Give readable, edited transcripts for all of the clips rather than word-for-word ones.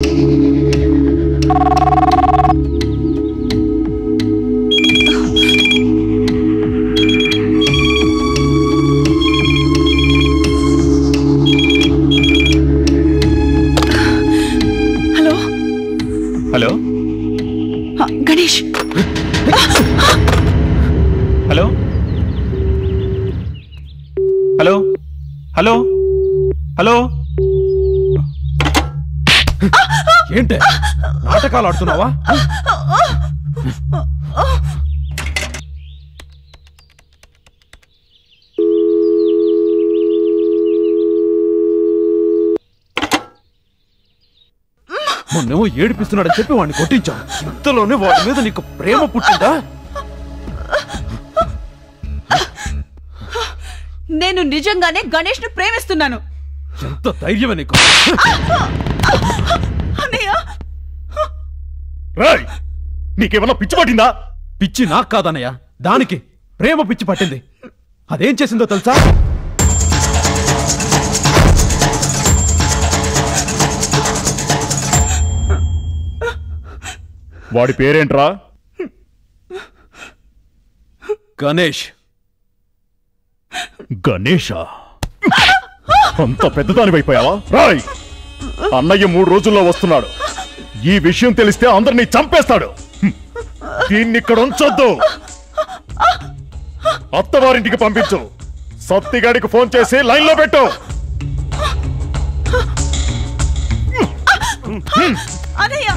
Hello Ganesh. Hello hello hello hello ఏంటే నాటకాలు ఆడుతున్నావా? మొన్నేమో ఏడిపిస్తున్నాడని చెప్పి వాడిని కొట్టించావు. ఇంతలోనే వాడి మీద నీకు ప్రేమ పుట్టిందా? నేను నిజంగానే గణేష్ ను ప్రేమిస్తున్నాను. ఎంత ధైర్యమే నీకు? నీకేమన్నా పిచ్చి పట్టిందా? పిచ్చి నాకు కాదన్నయ్య, దానికి ప్రేమ పిచ్చి పట్టింది. అదేం చేసిందో తెలుసా? వాడి పేరేంట్రా? గణేష్. గణేషా? అంత పెద్దదానివైపోయావా? రాయ్, అన్నయ్య 3 రోజుల్లో వస్తున్నాడు. ఈ విషయం తెలిస్తే అందరినీ చంపేస్తాడు. దీన్ని ఇక్కడ ఉంచొద్దు. అత్తవారింటికి పంపించు. సత్తిగాడికి ఫోన్ చేసి లైన్లో పెట్టు. అన్నయ్య,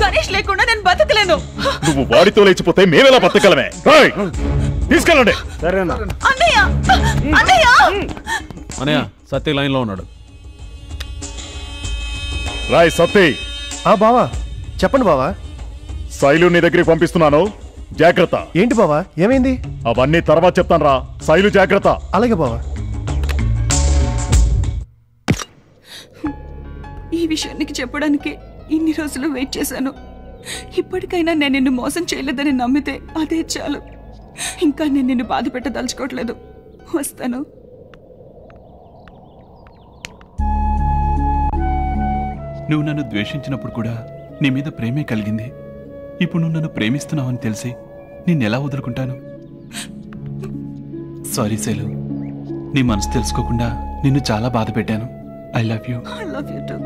గణేష్ లేకుండా నేను బతకలేను. నువ్వు వాడితో లేచిపోతే మేమెలా బతకలమే? రాయ్, తీసుకెళ్ళండి. సరేనా అన్నయ్య? అన్నయ్య, అనయ్య సత్య లైన్ లో ఉన్నాడు. రాయ్ సత్తి. బావా చెప్పండి బావా. శైలు నీ దగ్గరికి పంపిస్తున్నాను, జాగ్రత్త. ఏంటి బావా, ఏమైంది? అవన్నీ తర్వాత చెప్తాను రా. శైలు జాగ్రత్త. అలాగే బావా. ఈ విషయం నీకు చెప్పడానికి ఇన్ని రోజులు వెయిట్ చేశాను. ఇప్పటికైనా నేను నిన్ను మోసం చేయలేదని నమ్మితే అదే చాలు. ఇంకా నేను నిన్ను బాధ పెట్టదలుచుకోవట్లేదు. వస్తాను. నువ్వు నన్ను ద్వేషించినప్పుడు కూడా నీ మీద ప్రేమే కలిగింది. ఇప్పుడు నువ్వు నన్ను ప్రేమిస్తున్నావని తెలిసి నిన్నెలా వదులుకుంటాను? సారీ శైలు, నీ మనసు తెలుసుకోకుండా నిన్ను చాలా బాధ పెట్టాను. I love you. I love you to.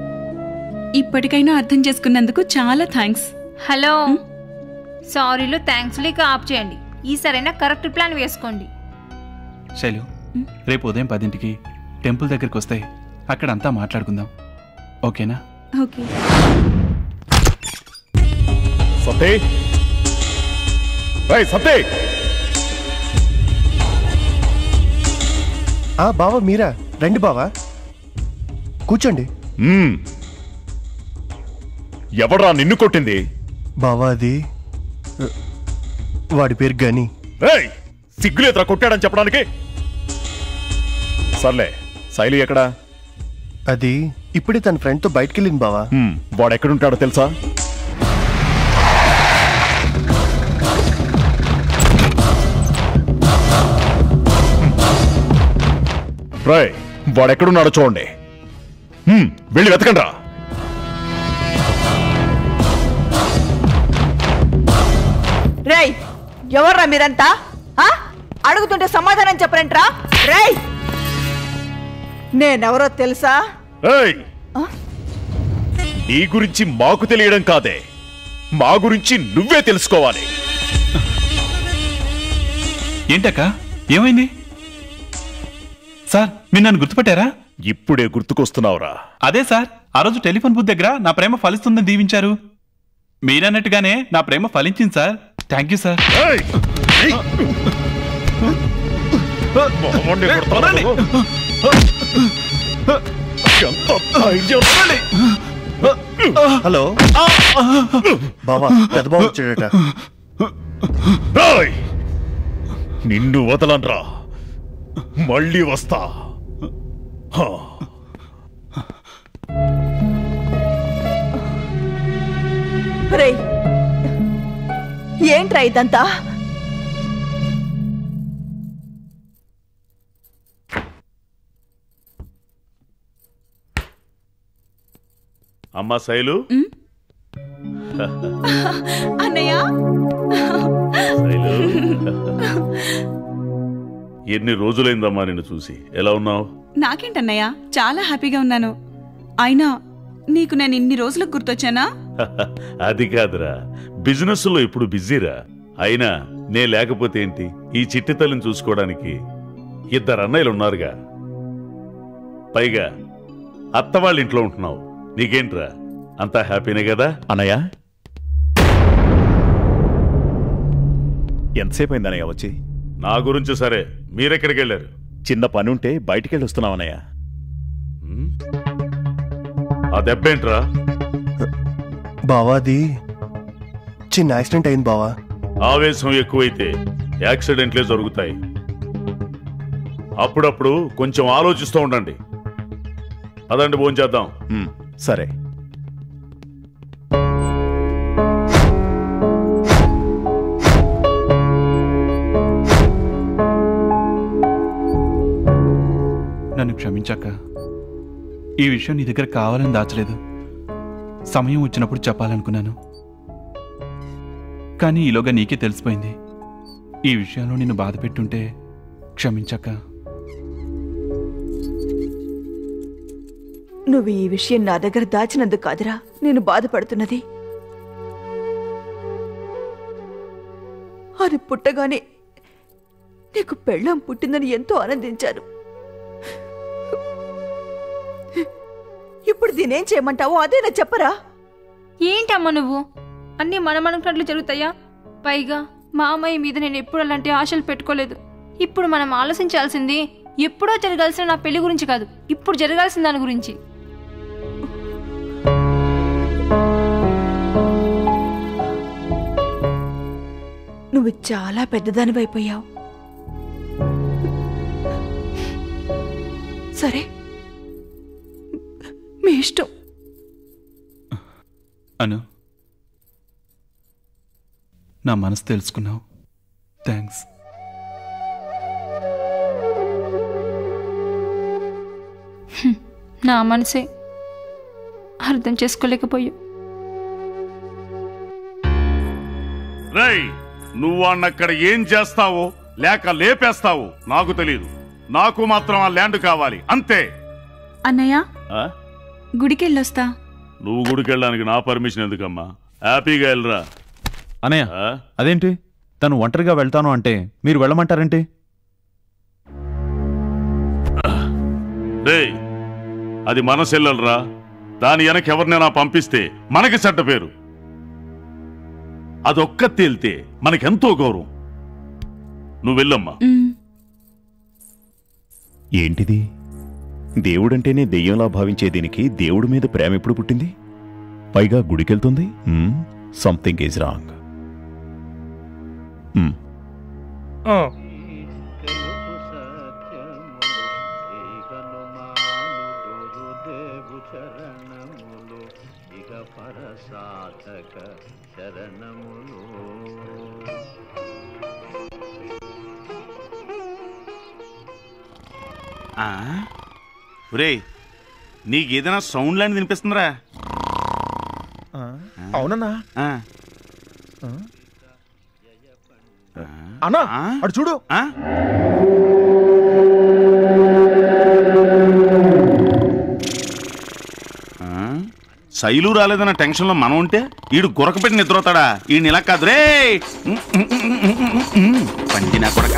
ఇప్పటికైనా అర్థం చేసుకున్నందుకు చాలా థ్యాంక్స్. హలో, సారీలు థ్యాంక్స్లు ఇక ఆప్ చేయండి. ఈసారైనా కరెక్ట్ ప్లాన్ వేసుకోండి. శైలు, రేపు ఉదయం 10ంటికి టెంపుల్ దగ్గరికి వస్తే అక్కడంతా మాట్లాడుకుందాం, ఓకేనా? ఓకే. సత్తే, సత్తే. బావా మీరా? రండి బావా, కూర్చోండి. ఎవడ్రా నిన్ను కొట్టింది? బావా అది వాడి పేరు గని. సిగ్గులేదురా కొట్టాడని చెప్పడానికి? సర్లే, శైలు ఎక్కడా? అది ఇప్పుడే తన ఫ్రెండ్ తో బయటకు వెళ్ళింది బావా. వాడెక్కడుంటాడో తెలుసా? రాయ్, వాడెక్కడున్నాడో చూడండి. వెళ్ళి వెతకండి రా. రేయ్, ఎవర్రా మీరంతా? అడుగుతుంటే సమాధానం చెప్పరంట్రా. రేయ్, నేనెవరో తెలుసా? నీ గురించి మాకు తెలియడం కాదే, మా గురించి నువ్వే తెలుసుకోవాలి. ఏంటక్క, ఏమైంది? సార్, మీరు నన్ను గుర్తుపట్టారా? ఇప్పుడే గుర్తుకొస్తున్నావురా. అదే సార్, ఆ రోజు టెలిఫోన్ బూత్ దగ్గర నా ప్రేమ ఫలిస్తుందని దీవించారు. మీరన్నట్టుగానే నా ప్రేమ ఫలించింది sir. Thank you sir. Hello బావా, పెద్ద బావ వచ్చాడట. నిన్ను వదలనరా, మళ్ళీ వస్తా. ఏంట్రా ఇదంతా? అమ్మా శైలు, అన్నయ్య శైలు, ఎన్ని రోజులైందమ్మా నిన్ను చూసి. ఎలా ఉన్నావు? నాకేంటన్నయ్య, చాలా హ్యాపీగా ఉన్నాను. అయినా నీకు నేను ఇన్ని రోజులకు గుర్తొచ్చానా? అది కాదురా, బిజినెస్ లో ఇప్పుడు బిజీరా. అయినా నే లేకపోతే ఏంటి, ఈ చిట్టి తల్లిని చూసుకోవడానికి 2 అన్నయ్యలు ఉన్నారుగా. పైగా అత్త వాళ్ళ ఇంట్లో ఉంటున్నావు. నీకేంట్రా, అంతా హ్యాపీనే కదా? అన్నయ్య, ఎంతసేపు అయింది అన్నయ్య వచ్చి? నా గురించి సరే, మీరెక్కడికి వెళ్ళారు? చిన్న పని ఉంటే బయటికెళ్ళి వస్తున్నాం అన్నయ్య. ఆ దెబ్బేంట్రా? బావా, అది చిన్న యాక్సిడెంట్ అయింది బావా. ఆవేశం ఎక్కువైతే యాక్సిడెంట్లే జరుగుతాయి. అప్పుడప్పుడు కొంచెం ఆలోచిస్తూ ఉండండి. అదండి, భోంచేద్దాం. సరే. నన్ను క్షమించాక, ఈ విషయం నీ దగ్గర కావాలని దాచలేదు. సమయం వచ్చినప్పుడు చెప్పాలనుకున్నాను. కానీ ఈలోగా నీకే తెలిసిపోయింది. ఈ విషయంలో నిన్ను బాధ పెట్టుంటే క్షమించాక. నువ్వు ఈ విషయం నా దగ్గర దాచినందుకు కాదురా నేను బాధపడుతున్నది. అది పుట్టగానే నీకు పెళ్ళాం పుట్టిందని ఎంతో ఆనందించాను. ఇప్పుడు దీనేం చేయమంటావో అదేనా చెప్పరా? ఏంటమ్మా నువ్వు? అన్నీ మనమనుకున్నట్లు జరుగుతాయా? పైగా మా అమ్మాయి మీద నేను ఎప్పుడు అలాంటి ఆశలు పెట్టుకోలేదు. ఇప్పుడు మనం ఆలోచించాల్సింది ఎప్పుడో జరగాల్సిన నా పెళ్లి గురించి కాదు, ఇప్పుడు జరగాల్సిన దాని గురించి. నువ్వు చాలా పెద్దదానివైపోయావు. సరే, మీ ఇష్టం. అను, నా మనసు తెలుసుకున్నావు. థ్యాంక్స్. నా మనసే అర్థం చేసుకోలేకపోయా. రేయ్, నువ్వు అన్నక్కడ ఏం చేస్తావో లేక లేపేస్తావో నాకు తెలియదు. నాకు మాత్రం ఆ ల్యాండ్ కావాలి, అంతే. అన్నయ్య, గుడికెళ్ళొస్తా. నువ్వు గుడికెళ్ళడానికి నా పర్మిషన్ ఎందుకమ్మా? హ్యాపీగా వెళ్ళరా. అన్నయ్య, అదేంటి తను ఒంటరిగా వెళ్తాను అంటే మీరు వెళ్ళమంటారేంటి? రేయ్, అది మన సెల్లెలరా. దాని వెనక ఎవరినైనా పంపిస్తే మనకి చెడ్డ పేరు. అదొక్క తేలితే మనకెంతో గౌరవం. నువ్వు వెళ్ళమ్మా. ఏంటిది? దేవుడంటేనే దెయ్యంలా భావించే దీనికి దేవుడి మీద ప్రేమ ఎప్పుడు పుట్టింది? పైగా గుడికెళ్తుంది. Something is wrong. ఒరేయ్, నీకేదైనా సౌండ్ లాంటి వినిపిస్తుందిరా? అవునన్నా. అన్నా, అటు చూడు. శైలు రాలేదన్న టెన్షన్ లో మనం ఉంటే ఈడు గురకపెట్టి నిద్రవుతాడా? ఈయన ఇలా కాదు రే. పండినా కొడక.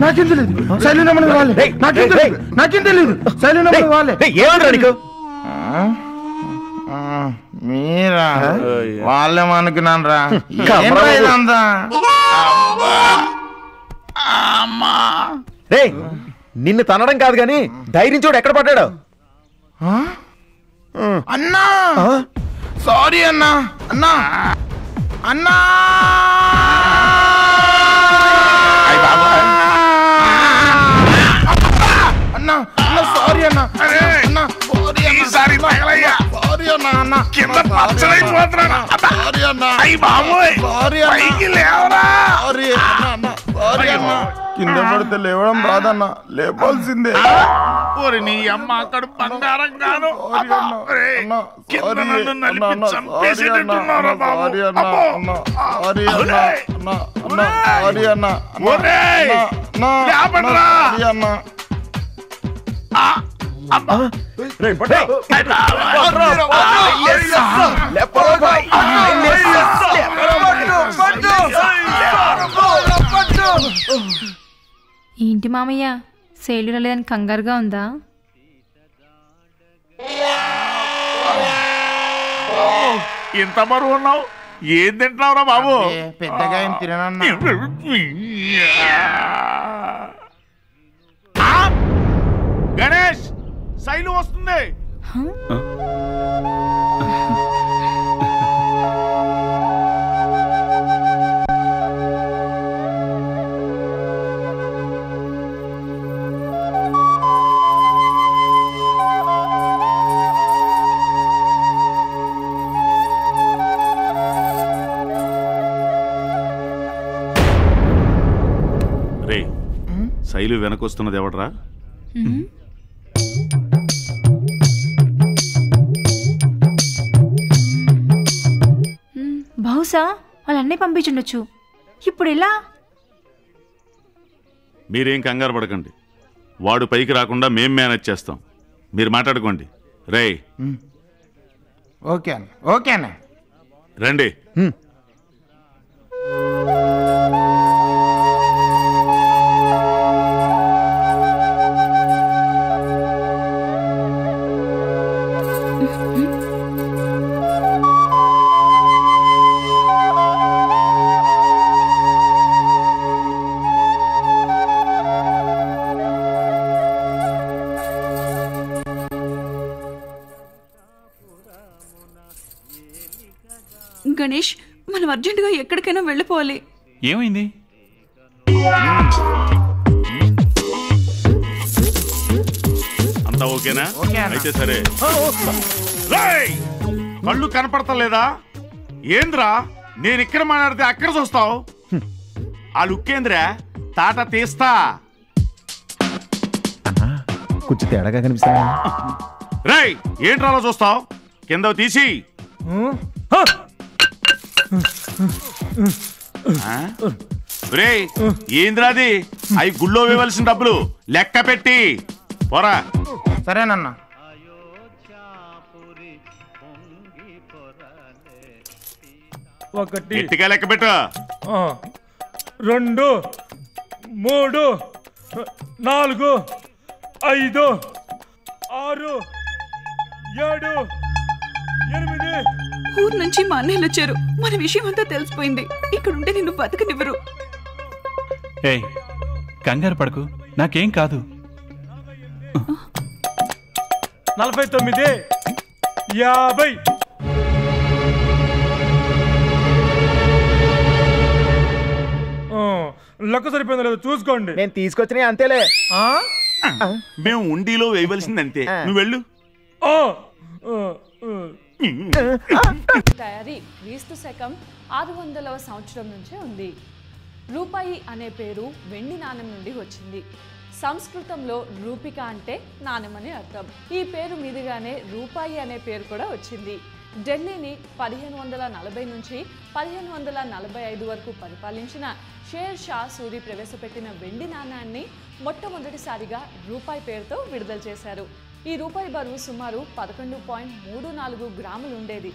నాకేం తెలియదు. శైలు నమ్మని వాళ్ళే. నాకేం తెలియదు. శైలు నమ్మని వాళ్ళే. ఏమంటారా నీకు? మీరా? వాళ్ళేమనుకున్నాను రా. నిన్ను తనడం కాదు గాని ధైర్యం చూడు ఎక్కడ పడ్డాడు. అన్నా, సారీ అన్నా. అన్నా అన్నా అన్నా, సారీ అన్నా. అన్నా, సారీ. లేకపోతున్నాను. సారీ అన్న. అయ్య బాబోయ్, సారీ అన్న. పైకి లేవరా. సారీ అన్న. సారీ అన్న. కింద పడితే లేవడం రాదన్న, లేపాల్సిందే. ఓరి నీ అమ్మ అక్కడ బంగారం కాదు. సారీ అన్న. ఒరేయ్, అన్న, కింద సారీ నన్ను అన్న. నలిపి అన్న, చంపేసేటట్టున్నారా బాబు. సారీ అన్న. అబ్బో. అన్న, సారీ అన్న. ఒరేయ్. అన్న, అన్న, సారీ అన్న. అన్న, ఒరేయ్, అన్న, అన్న, లేపండ్రా. సారీ అన్న. ఏంటి మామయ్య శైలు లేదని కంగారుగా ఉందా? ఇంత బరువు ఉన్నావు, ఏం తింటున్నావురా బాబు? పెద్దగా ఏం తిననన్నా. గణేష్, శైలు వస్తుంది. రే, శైలు వెనకొస్తున్నది ఎవడరా? బహుశా వాళ్ళన్నీ పంపించుండొచ్చు. ఇప్పుడు ఎలా? మీరేం కంగారు పడకండి, వాడు పైకి రాకుండా మేం మేనేజ్ చేస్తాం. మీరు మాట్లాడుకోండి. రే, ఓకే అన్న. ఓకే అన్న. రండి. గణేష్, మనం అర్జెంటుగా ఎక్కడికైనా వెళ్ళిపోవాలి. ఏమైంది? అంతా ఓకేనా? ఓకే అన్న. అయితే సరే. రేయ్, కళ్ళు కనపడతలేదా? ఏంద్రా, నేను ఇక్కడ మాట్లాడితే అక్కడ చూస్తావు? ఆ లుక్కేంద్రా, తాట తీస్తా. కొంచెం తేడాగా కనిపిస్తా. రేయ్, ఏంట్రా అలా చూస్తావు? కింద తీసి. రేయ్, ఏంద్రాది? అవి గుళ్ళో వేయవలసిన డబ్బులు లెక్క పెట్టి పోరా. సరేనన్నా. గట్టిగా లెక్క పెట్టు. 2 3 4 5 6 7 8. ఊరు నుంచి మా అన్నయ్యలు వచ్చారు. మన విషయం అంతా తెలిసిపోయింది. ఇక్కడుంటే నిన్ను బతకనివ్వరు. ఏయ్, కంగారు పడకు, నాకేం కాదు. 49 50. లెక్క సరిపోయిందో లేదో చూసుకోండి. నేను తీసుకొచ్చినా అంతేలే. మేము ఉండిలో వేయవలసింది అంతే. నువ్వు వెళ్ళు. తయారీ క్రీస్తు శకం 600వ సంవత్సరం నుంచే ఉంది. రూపాయి అనే పేరు వెండి నాణెం నుండి వచ్చింది. సంస్కృతంలో రూపిక అంటే నాణెమని అర్థం. ఈ పేరు మీదుగానే రూపాయి అనే పేరు కూడా వచ్చింది. ఢిల్లీని 1540 నుంచి 1545 వరకు పరిపాలించిన షేర్ షా సూరి ప్రవేశపెట్టిన వెండి నాణాన్ని మొట్టమొదటిసారిగా రూపాయి పేరుతో విడుదల చేశారు. ఈ రూపాయి బరువు సుమారు 11.34 గ్రాములు ఉండేది.